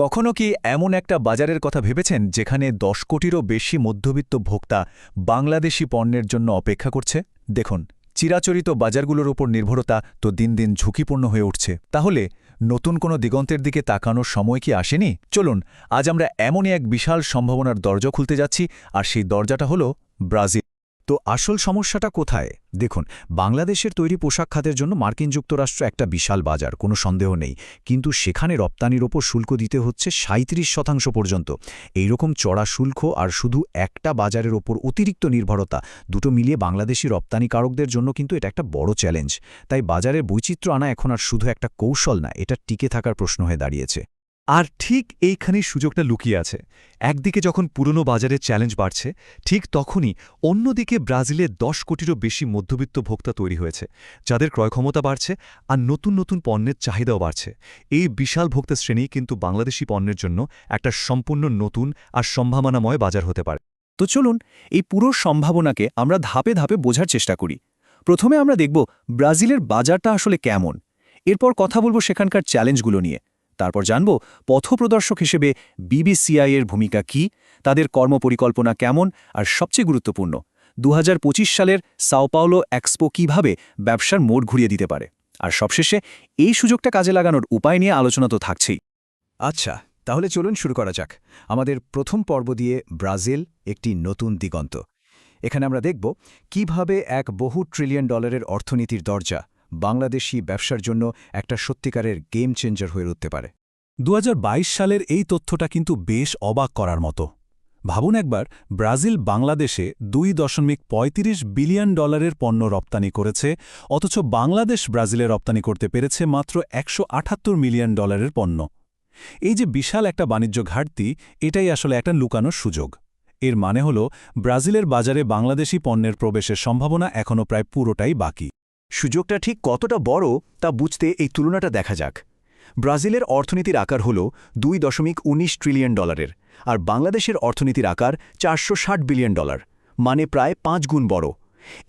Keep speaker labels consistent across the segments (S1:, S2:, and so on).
S1: কখনো কি এমন একটা বাজারের কথা ভেবেছেন যেখানে ১০ কোটিরও বেশি মধ্যবিত্ত ভোক্তা বাংলাদেশি পণ্যের জন্য অপেক্ষা করছে? দেখুন, চিরাচরিত বাজারগুলোর উপর নির্ভরতা তো দিন দিন ঝুঁকিপূর্ণ হয়ে উঠছে। তাহলে নতুন কোনো দিগন্তের দিকে তাকানোর সময় কি আসেনি? চলুন, আজ আমরা এমনই এক বিশাল সম্ভাবনার দরজা খুলতে যাচ্ছি, আর সেই দরজাটা হলো ব্রাজিল।
S2: তো আসল সমস্যাটা কোথায়? দেখুন, বাংলাদেশের তৈরি পোশাক খাতের জন্য মার্কিন যুক্তরাষ্ট্র একটা বিশাল বাজার, কোনো সন্দেহ নেই। কিন্তু সেখানে রপ্তানির ওপর শুল্ক দিতে হচ্ছে ৩৭% পর্যন্ত। এইরকম চড়া শুল্ক আর শুধু একটা বাজারের ওপর অতিরিক্ত নির্ভরতা, দুটো মিলিয়ে বাংলাদেশি রপ্তানিকারকদের জন্য কিন্তু এটা একটা বড় চ্যালেঞ্জ। তাই বাজারের বৈচিত্র্য আনা এখন আর শুধু একটা কৌশল না, এটা টিকে থাকার প্রশ্ন হয়ে দাঁড়িয়েছে।
S3: আর ঠিক এইখানেই সুযোগটা লুকিয়ে আছে। একদিকে যখন পুরনো বাজারের চ্যালেঞ্জ বাড়ছে, ঠিক তখনই অন্যদিকে ব্রাজিলে ১০ কোটিরও বেশি মধ্যবিত্ত ভোক্তা তৈরি হয়েছে, যাদের ক্রয়ক্ষমতা বাড়ছে আর নতুন নতুন পণ্যের চাহিদাও বাড়ছে। এই বিশাল ভোক্তা শ্রেণী কিন্তু বাংলাদেশি পণ্যের জন্য একটা সম্পূর্ণ নতুন আর সম্ভাবনাময় বাজার হতে পারে।
S2: তো চলুন, এই পুরো সম্ভাবনাকে আমরা ধাপে ধাপে বোঝার চেষ্টা করি। প্রথমে আমরা দেখব ব্রাজিলের বাজারটা আসলে কেমন। এরপর কথা বলবো সেখানকার চ্যালেঞ্জগুলো নিয়ে। তারপর জানব পথপ্রদর্শক হিসেবে বিবিসিআই এর ভূমিকা কী, তাদের কর্মপরিকল্পনা কেমন, আর সবচেয়ে গুরুত্বপূর্ণ ২০২৫ সালের সাও পাওলো এক্সপো কীভাবে ব্যবসার মোড় ঘুরিয়ে দিতে পারে। আর সবশেষে এই সুযোগটা কাজে লাগানোর উপায় নিয়ে আলোচনা তো থাকছেই। আচ্ছা, তাহলে চলুন শুরু করা যাক আমাদের প্রথম পর্ব দিয়ে, ব্রাজিল একটি নতুন দিগন্ত। এখানে আমরা দেখব কিভাবে এক বহু ট্রিলিয়ন ডলারের অর্থনীতির দরজা বাংলাদেশি ব্যবসার জন্য একটা সত্যিকারের গেম চেঞ্জার হয়ে উঠতে পারে।
S4: ২০২২ সালের এই তথ্যটা কিন্তু বেশ অবাক করার মতো। ভাবুন একবার, ব্রাজিল বাংলাদেশে $২.৩৫ বিলিয়ন পণ্য রপ্তানি করেছে, অথচ বাংলাদেশ ব্রাজিলে রপ্তানি করতে পেরেছে মাত্র $১৭৮ মিলিয়ন পণ্য। এই যে বিশাল একটা বাণিজ্য ঘাটতি, এটাই আসলে একটা লুকানোর সুযোগ। এর মানে হল ব্রাজিলের বাজারে বাংলাদেশি পণ্যের প্রবেশের সম্ভাবনা এখনও প্রায় পুরোটাই বাকি।
S2: সুযোগটা ঠিক কতটা বড় তা বুঝতে এই তুলনাটা দেখা যাক। ব্রাজিলের অর্থনীতির আকার হল $২.১৯ ট্রিলিয়ন, আর বাংলাদেশের অর্থনীতির আকার $৪৬০ বিলিয়ন, মানে প্রায় ৫ গুণ বড়।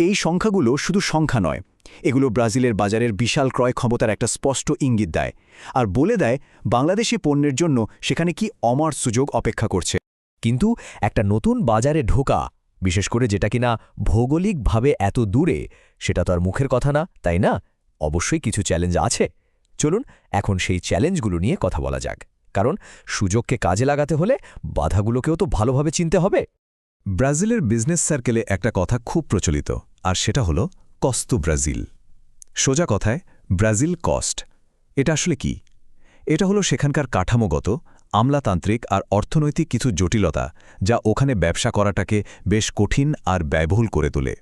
S2: এই সংখ্যাগুলো শুধু সংখ্যা নয়, এগুলো ব্রাজিলের বাজারের বিশাল ক্রয় ক্ষমতার একটা স্পষ্ট ইঙ্গিত দেয়, আর বলে দেয় বাংলাদেশি পণ্যের জন্য সেখানে কি অমর সুযোগ অপেক্ষা করছে।
S5: কিন্তু একটা নতুন বাজারে ঢোকা, বিশেষ করে যেটা কিনা ভৌগোলিকভাবে এত দূরে, সেটা তো আর মুখের কথা না, তাই না? অবশ্যই কিছু চ্যালেঞ্জ আছে। চলুন এখন সেই চ্যালেঞ্জগুলো নিয়ে কথা বলা যাক, কারণ সুযোগকে কাজে লাগাতে হলে বাধাগুলোকেও তো ভালোভাবে চিনতে হবে।
S2: ব্রাজিলের বিজনেস সার্কেলে একটা কথা খুব প্রচলিত, আর সেটা হলো কস্তো ব্রাজিল। সোজা কথায় ব্রাজিল কস্ট। এটা আসলে কি? এটা হলো সেখানকার কাঠামোগত, আমলাতান্ত্রিক আর অর্থনৈতিক কিছু জটিলতা, যা ওখানে ব্যবসা করাটাকে বেশ কঠিন আর ব্যয়বহুল করে তোলে।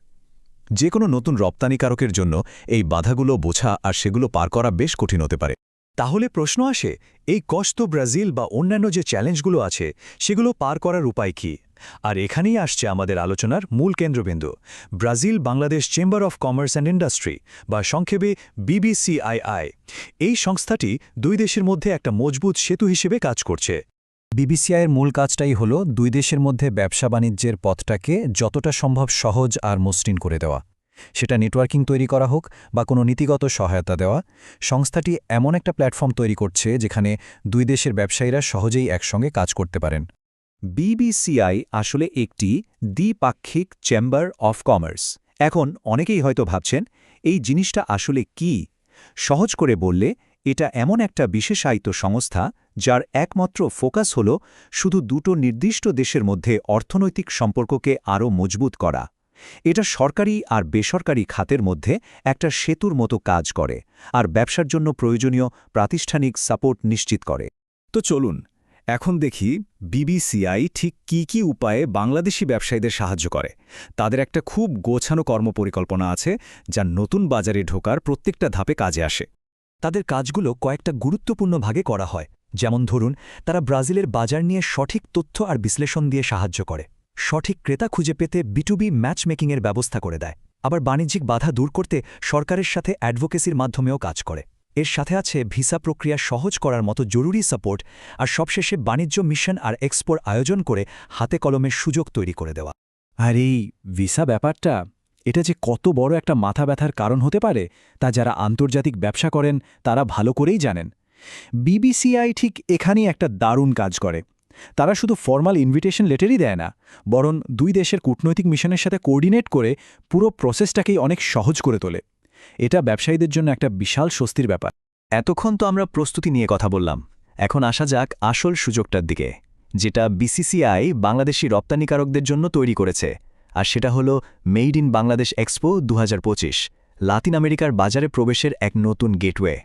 S2: যে কোনো নতুন রপ্তানিকারকের জন্য এই বাধাগুলো বোঝা আর সেগুলো পার করা বেশ কঠিন হতে পারে। তাহলে প্রশ্ন আসে, এই কস্তো ব্রাজিল বা অন্যান্য যে চ্যালেঞ্জগুলো আছে, সেগুলো পার করার উপায় কী? আর এখানেই আসছে আমাদের আলোচনার মূল কেন্দ্রবিন্দু, Brazil Bangladesh chamber of commerce and industry, বা সংক্ষেপে বিবিসিআইআই। এই সংস্থাটি দুই দেশের মধ্যে একটা মজবুত সেতু হিসেবে কাজ করছে।
S6: বিবিসিআইয়ের মূল কাজটাই হল দুই দেশের মধ্যে ব্যবসা বাণিজ্যের পথটাকে যতটা সম্ভব সহজ আর মসৃণ করে দেওয়া। সেটা নেটওয়ার্কিং তৈরি করা হোক বা কোনো নীতিগত সহায়তা দেওয়া, সংস্থাটি এমন একটা প্ল্যাটফর্ম তৈরি করছে যেখানে দুই দেশের ব্যবসায়ীরা সহজেই একসঙ্গে কাজ করতে পারেন।
S2: বিবিসিআই আসলে একটি দ্বিপাক্ষিক চেম্বার অফ কমার্স। এখন অনেকেই হয়তো ভাবছেন, এই জিনিসটা আসলে কি? সহজ করে বললে, এটা এমন একটা বিশেষায়িত সংস্থা যার একমাত্র ফোকাস হল শুধু দুটো নির্দিষ্ট দেশের মধ্যে অর্থনৈতিক সম্পর্ককে আরও মজবুত করা। এটা সরকারি আর বেসরকারি খাতের মধ্যে একটা সেতুর মতো কাজ করে, আর ব্যবসার জন্য প্রয়োজনীয় প্রাতিষ্ঠানিক সাপোর্ট নিশ্চিত করে। তো চলুন এখন দেখি বিবিসিআই ঠিক কি কি উপায়ে বাংলাদেশি ব্যবসায়ীদের সাহায্য করে। তাদের একটা খুব গোছানো কর্মপরিকল্পনা আছে, যা নতুন বাজারে ঢোকার প্রত্যেকটা ধাপে কাজে আসে।
S6: তাদের কাজগুলো কয়েকটা গুরুত্বপূর্ণ ভাগে করা হয়। যেমন ধরুন, তারা ব্রাজিলের বাজার নিয়ে সঠিক তথ্য আর বিশ্লেষণ দিয়ে সাহায্য করে, সঠিক ক্রেতা খুঁজে পেতে বিটুবি ম্যাচ মেকিংয়ের ব্যবস্থা করে দেয়, আবার বাণিজ্যিক বাধা দূর করতে সরকারের সাথে অ্যাডভোকেসির মাধ্যমেও কাজ করে। এর সাথে আছে ভিসা প্রক্রিয়া সহজ করার মতো জরুরি সাপোর্ট, আর সবশেষে বাণিজ্য মিশন আর এক্সপোর আয়োজন করে হাতে কলমের সুযোগ তৈরি করে দেওয়া।
S2: আর এই ভিসা ব্যাপারটা, এটা যে কত বড় একটা মাথা ব্যথার কারণ হতে পারে তা যারা আন্তর্জাতিক ব্যবসা করেন তারা ভালো করেই জানেন।
S4: বিবিসিআই ঠিক এখানেই একটা দারুণ কাজ করে। তারা শুধু ফর্মাল ইনভিটেশন লেটারই দেয় না, বরং দুই দেশের কূটনৈতিক মিশনের সাথে কোঅর্ডিনেট করে পুরো প্রসেসটাকেই অনেক সহজ করে তোলে। এটা ব্যবসায়ীদের জন্য একটা বিশাল স্বস্তির ব্যাপার।
S2: এতক্ষণ তো আমরা প্রস্তুতি নিয়ে কথা বললাম, এখন আসা যাক আসল সুযোগটার দিকে, যেটা বিসিসিআই বাংলাদেশি রপ্তানিকারকদের জন্য তৈরি করেছে, আর সেটা হলো made in Bangladesh expo 2025, Latin আমেরিকার বাজারে প্রবেশের এক নতুন গেটওয়ে।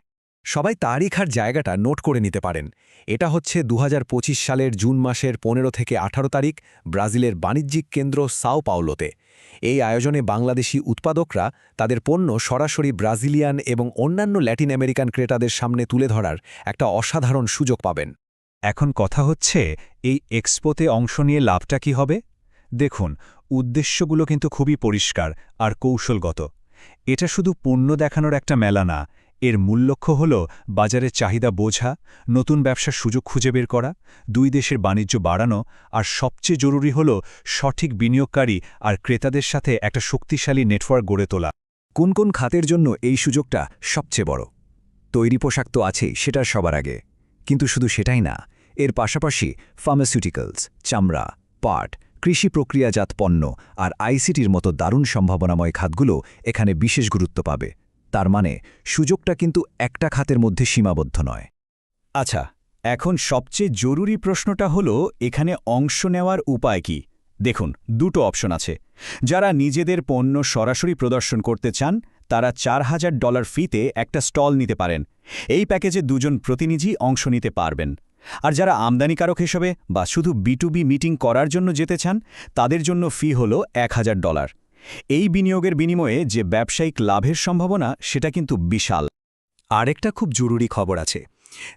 S6: সবাই তারিখ আর জায়গাটা নোট করে নিতে পারেন। এটা হচ্ছে 2025 সালের জুন মাসের 15 থেকে 18 তারিখ ব্রাজিলের বাণিজ্যিক কেন্দ্র সাও পাওলোতে। এই আয়োজনে বাংলাদেশি উৎপাদকরা তাদের পণ্য সরাসরি ব্রাজিলিয়ান এবং অন্যান্য ল্যাটিন আমেরিকান ক্রেতাদের সামনে তুলে ধরার একটা অসাধারণ সুযোগ পাবেন।
S3: এখন কথা হচ্ছে, এই এক্সপোতে অংশ নিয়ে লাভটা কি হবে? দেখুন, উদ্দেশ্যগুলো কিন্তু খুবই পরিষ্কার আর কৌশলগত। এটা শুধু পণ্য দেখানোর একটা মেলা না, এর মূল লক্ষ্য হল বাজারের চাহিদা বোঝা, নতুন ব্যবসার সুযোগ খুঁজে বের করা, দুই দেশের বাণিজ্য বাড়ানো, আর সবচেয়ে জরুরি হল সঠিক বিনিয়োগকারী আর ক্রেতাদের সাথে একটা শক্তিশালী নেটওয়ার্ক গড়ে তোলা।
S6: কোন কোন খাতের জন্য এই সুযোগটা সবচেয়ে বড়? তৈরি পোশাক তো আছেই, সেটা সবার আগে। কিন্তু শুধু সেটাই না, এর পাশাপাশি ফার্মাসিউটিক্যালস, চামড়া, পাট, কৃষি প্রক্রিয়াজাত পণ্য আর আইসিটির মতো দারুণ সম্ভাবনাময় খাতগুলো এখানে বিশেষ গুরুত্ব পাবে। তার মানে সুযোগটা কিন্তু একটা খাতের মধ্যে সীমাবদ্ধ নয়।
S4: আচ্ছা, এখন সবচেয়ে জরুরি প্রশ্নটা হলো, এখানে অংশ নেওয়ার উপায় কি? দেখুন, দুটো অপশন আছে। যারা নিজেদের পণ্য সরাসরি প্রদর্শন করতে চান, তারা $4000 ফিতে একটা স্টল নিতে পারেন। এই প্যাকেজে দুজন প্রতিনিধি অংশ নিতে পারবেন। আর যারা আমদানিকারক হিসেবে বা শুধু B2B মিটিং করার জন্য যেতে চান, তাদের জন্য ফি হল $1000। এই বিনিয়োগের বিনিময়ে যে ব্যবসায়িক লাভের সম্ভাবনা, সেটা কিন্তু বিশাল।
S6: আরেকটা খুব জরুরি খবর আছে।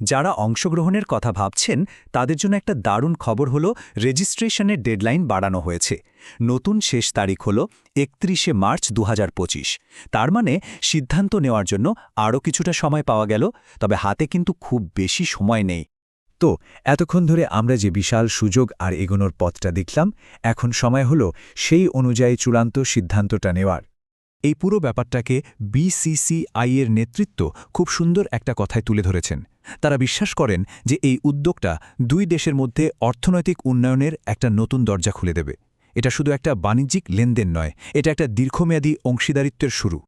S6: যারা অংশগ্রহণের কথা ভাবছেন, তাদের জন্য একটা দারুণ খবর হলো রেজিস্ট্রেশনের ডেডলাইন বাড়ানো হয়েছে। নতুন শেষ তারিখ হল 31শে মার্চ 2025। তার মানে সিদ্ধান্ত নেওয়ার জন্য আরও কিছুটা সময় পাওয়া গেল, তবে হাতে কিন্তু খুব বেশি সময় নেই। তো এতক্ষণ ধরে আমরা যে বিশাল সুযোগ আর এগোনোর পথটা দেখলাম, এখন সময় হল সেই অনুযায়ী চূড়ান্ত সিদ্ধান্তটা নেওয়ার। এই পুরো ব্যাপারটাকে বিসিসিআই এর নেতৃত্ব খুব সুন্দর একটা কথায় তুলে ধরেছেন। তারা বিশ্বাস করেন যে এই উদ্যোগটা দুই দেশের মধ্যে অর্থনৈতিক উন্নয়নের একটা নতুন দরজা খুলে দেবে। এটা শুধু একটা বাণিজ্যিক লেনদেন নয়, এটা একটা দীর্ঘমেয়াদী অংশীদারিত্বের শুরু।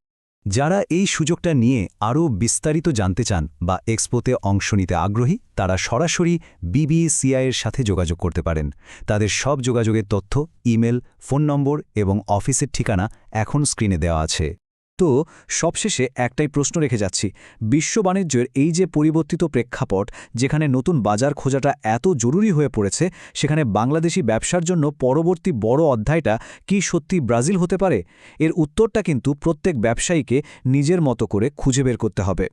S6: যারা এই সুযোগটা নিয়ে আরও বিস্তারিত জানতে চান বা এক্সপোতে অংশ নিতে আগ্রহী, তারা সরাসরি বিবিসিআইয়ের সাথে যোগাযোগ করতে পারেন। তাদের সব যোগাযোগের তথ্য, ইমেল, ফোন নম্বর এবং অফিসের ঠিকানা এখন স্ক্রিনে দেওয়া আছে। তো সবশেষে একটাই প্রশ্ন রেখে যাচ্ছি, বিশ্ব বাণিজ্যের এই যে পরিবর্তিত প্রেক্ষাপট, যেখানে নতুন বাজার খোঁজাটা এত জরুরি হয়ে পড়েছে, সেখানে বাংলাদেশি ব্যবসার জন্য পরবর্তী বড় অধ্যায়টা কি সত্যি ব্রাজিল হতে পারে? এর উত্তরটা কিন্তু প্রত্যেক ব্যবসায়ীকে নিজের মতো করে খুঁজে বের করতে হবে।